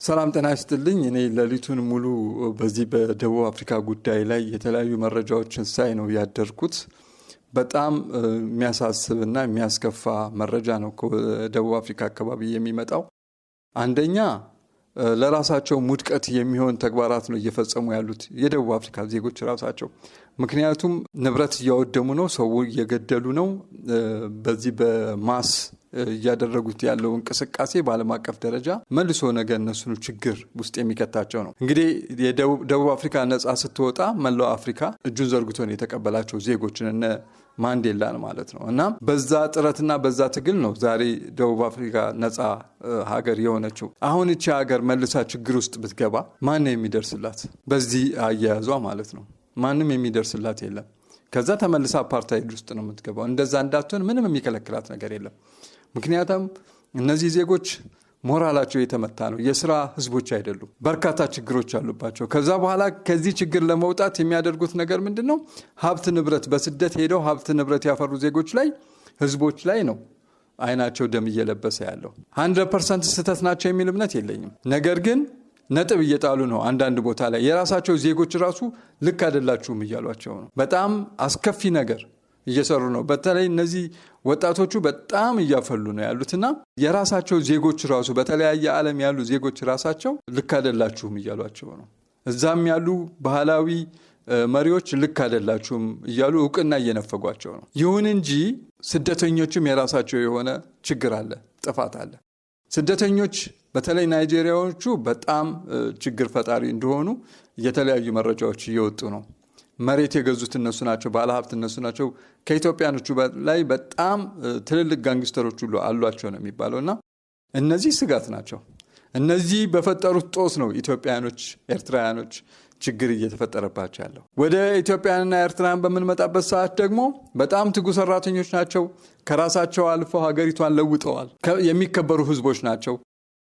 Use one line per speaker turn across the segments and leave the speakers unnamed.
ሰላም ጤና ይስጥልኝ። እኔ ለሊቱን ሙሉ በዚህ በደቡብ አፍሪካ ጉዳይ ላይ የተለያዩ መረጃዎችን ሳይ ነው ያደርኩት። በጣም የሚያሳስብና የሚያስከፋ መረጃ ነው ከደቡብ አፍሪካ አካባቢ የሚመጣው። አንደኛ ለራሳቸው ሙድቀት የሚሆን ተግባራት ነው እየፈጸሙ ያሉት የደቡብ አፍሪካ ዜጎች ራሳቸው። ምክንያቱም ንብረት እያወደሙ ነው፣ ሰው እየገደሉ ነው። በዚህ በማስ እያደረጉት ያለው እንቅስቃሴ በዓለም አቀፍ ደረጃ መልሶ ነገ እነሱን ችግር ውስጥ የሚከታቸው ነው። እንግዲህ የደቡብ አፍሪካ ነጻ ስትወጣ መላው አፍሪካ እጁን ዘርግቶ ነው የተቀበላቸው ዜጎችን እነ ማንዴላን ማለት ነው። እና በዛ ጥረትና በዛ ትግል ነው ዛሬ ደቡብ አፍሪካ ነጻ ሀገር የሆነችው። አሁን እቺ ሀገር መልሳ ችግር ውስጥ ብትገባ ማን ነው የሚደርስላት? በዚህ አያያዟ ማለት ነው ማንም የሚደርስላት የለም። ከዛ ተመልሳ አፓርታይድ ውስጥ ነው የምትገባው። እንደዛ እንዳትሆን ምንም የሚከለክላት ነገር የለም። ምክንያቱም እነዚህ ዜጎች ሞራላቸው የተመታ ነው። የስራ ህዝቦች አይደሉም። በርካታ ችግሮች አሉባቸው። ከዛ በኋላ ከዚህ ችግር ለመውጣት የሚያደርጉት ነገር ምንድነው? ሀብት ንብረት በስደት ሄደው ሀብት ንብረት ያፈሩ ዜጎች ላይ ህዝቦች ላይ ነው አይናቸው ደም እየለበሰ ያለው። 100% ስህተት ናቸው የሚል እምነት የለኝም። ነገር ግን ነጥብ እየጣሉ ነው። አንዳንድ ቦታ ላይ የራሳቸው ዜጎች ራሱ ልክ አይደላችሁም እያሏቸው ነው። በጣም አስከፊ ነገር እየሰሩ ነው። በተለይ እነዚህ ወጣቶቹ በጣም እያፈሉ ነው ያሉትና የራሳቸው ዜጎች ራሱ በተለያየ ዓለም ያሉ ዜጎች ራሳቸው ልክ አይደላችሁም እያሏቸው ነው። እዛም ያሉ ባህላዊ መሪዎች ልክ አይደላችሁም እያሉ እውቅና እየነፈጓቸው ነው። ይሁን እንጂ ስደተኞችም የራሳቸው የሆነ ችግር አለ፣ ጥፋት አለ። ስደተኞች በተለይ ናይጄሪያዎቹ በጣም ችግር ፈጣሪ እንደሆኑ የተለያዩ መረጃዎች እየወጡ ነው። መሬት የገዙት እነሱ ናቸው፣ ባለሀብት እነሱ ናቸው። ከኢትዮጵያኖቹ ላይ በጣም ትልልቅ ጋንግስተሮች ሁሉ አሏቸው ነው የሚባለውና እነዚህ ስጋት ናቸው። እነዚህ በፈጠሩት ጦስ ነው ኢትዮጵያኖች፣ ኤርትራውያኖች ችግር እየተፈጠረባቸው ያለው። ወደ ኢትዮጵያንና ኤርትራን በምንመጣበት ሰዓት ደግሞ በጣም ትጉ ሰራተኞች ናቸው። ከራሳቸው አልፈው ሀገሪቷን ለውጠዋል። የሚከበሩ ህዝቦች ናቸው።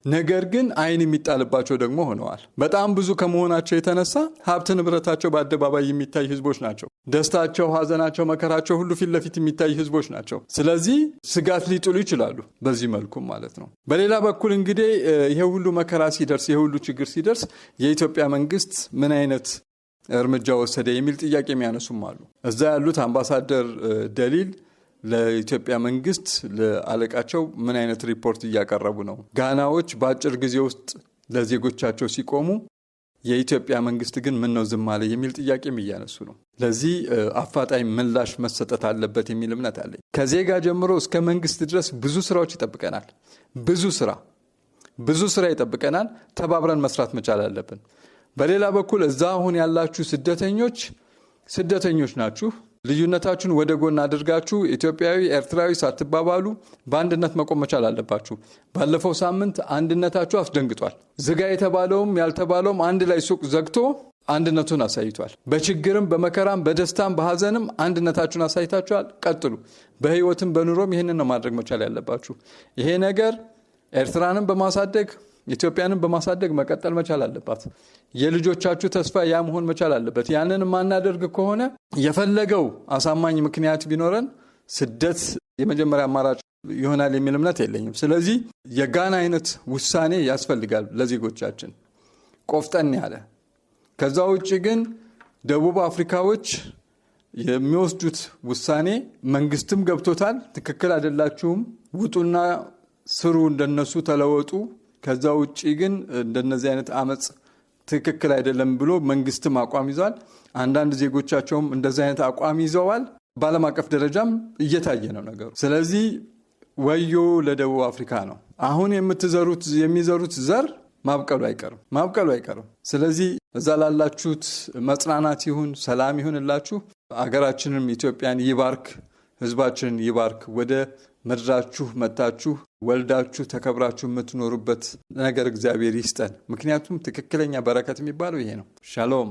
ነገር ግን አይን የሚጣልባቸው ደግሞ ሆነዋል። በጣም ብዙ ከመሆናቸው የተነሳ ሀብት ንብረታቸው በአደባባይ የሚታይ ህዝቦች ናቸው። ደስታቸው፣ ሀዘናቸው፣ መከራቸው ሁሉ ፊት ለፊት የሚታይ ህዝቦች ናቸው። ስለዚህ ስጋት ሊጥሉ ይችላሉ በዚህ መልኩም ማለት ነው። በሌላ በኩል እንግዲህ ይሄ ሁሉ መከራ ሲደርስ፣ ይሄ ሁሉ ችግር ሲደርስ የኢትዮጵያ መንግስት ምን አይነት እርምጃ ወሰደ የሚል ጥያቄ የሚያነሱም አሉ። እዛ ያሉት አምባሳደር ደሊል ለኢትዮጵያ መንግስት ለአለቃቸው ምን አይነት ሪፖርት እያቀረቡ ነው? ጋናዎች በአጭር ጊዜ ውስጥ ለዜጎቻቸው ሲቆሙ የኢትዮጵያ መንግስት ግን ምን ነው ዝም አለ የሚል ጥያቄም እያነሱ ነው። ለዚህ አፋጣኝ ምላሽ መሰጠት አለበት የሚል እምነት አለኝ። ከዜጋ ጀምሮ እስከ መንግስት ድረስ ብዙ ስራዎች ይጠብቀናል። ብዙ ስራ ይጠብቀናል። ተባብረን መስራት መቻል አለብን። በሌላ በኩል እዛ አሁን ያላችሁ ስደተኞች ናችሁ። ልዩነታችሁን ወደ ጎን አድርጋችሁ ኢትዮጵያዊ ኤርትራዊ ሳትባባሉ በአንድነት መቆም መቻል አለባችሁ። ባለፈው ሳምንት አንድነታችሁ አስደንግጧል። ዝጋ የተባለውም ያልተባለውም አንድ ላይ ሱቅ ዘግቶ አንድነቱን አሳይቷል። በችግርም በመከራም በደስታም በሐዘንም አንድነታችሁን አሳይታችኋል። ቀጥሉ። በህይወትም በኑሮም ይህንን ነው ማድረግ መቻል ያለባችሁ። ይሄ ነገር ኤርትራንም በማሳደግ ኢትዮጵያንም በማሳደግ መቀጠል መቻል አለባት። የልጆቻችሁ ተስፋ ያ መሆን መቻል አለበት። ያንን ማናደርግ ከሆነ የፈለገው አሳማኝ ምክንያት ቢኖረን ስደት የመጀመሪያ አማራጭ ይሆናል የሚል እምነት የለኝም። ስለዚህ የጋና አይነት ውሳኔ ያስፈልጋል ለዜጎቻችን፣ ቆፍጠን ያለ። ከዛ ውጭ ግን ደቡብ አፍሪካዎች የሚወስዱት ውሳኔ መንግስትም ገብቶታል። ትክክል አይደላችሁም፣ ውጡና ስሩ፣ እንደነሱ ተለወጡ። ከዛ ውጪ ግን እንደነዚህ አይነት አመጽ ትክክል አይደለም ብሎ መንግስትም አቋም ይዟል። አንዳንድ ዜጎቻቸውም እንደዚህ አይነት አቋም ይዘዋል። በዓለም አቀፍ ደረጃም እየታየ ነው ነገሩ። ስለዚህ ወዮ ለደቡብ አፍሪካ ነው። አሁን የሚዘሩት ዘር ማብቀሉ አይቀርም። ስለዚህ እዛ ላላችሁት መጽናናት ይሁን፣ ሰላም ይሁንላችሁ። አገራችንም ኢትዮጵያን ይባርክ፣ ህዝባችንን ይባርክ። ወደ ምድራችሁ መታችሁ ወልዳችሁ ተከብራችሁ የምትኖሩበት ነገር እግዚአብሔር ይስጠን። ምክንያቱም ትክክለኛ በረከት የሚባለው ይሄ ነው። ሻሎም።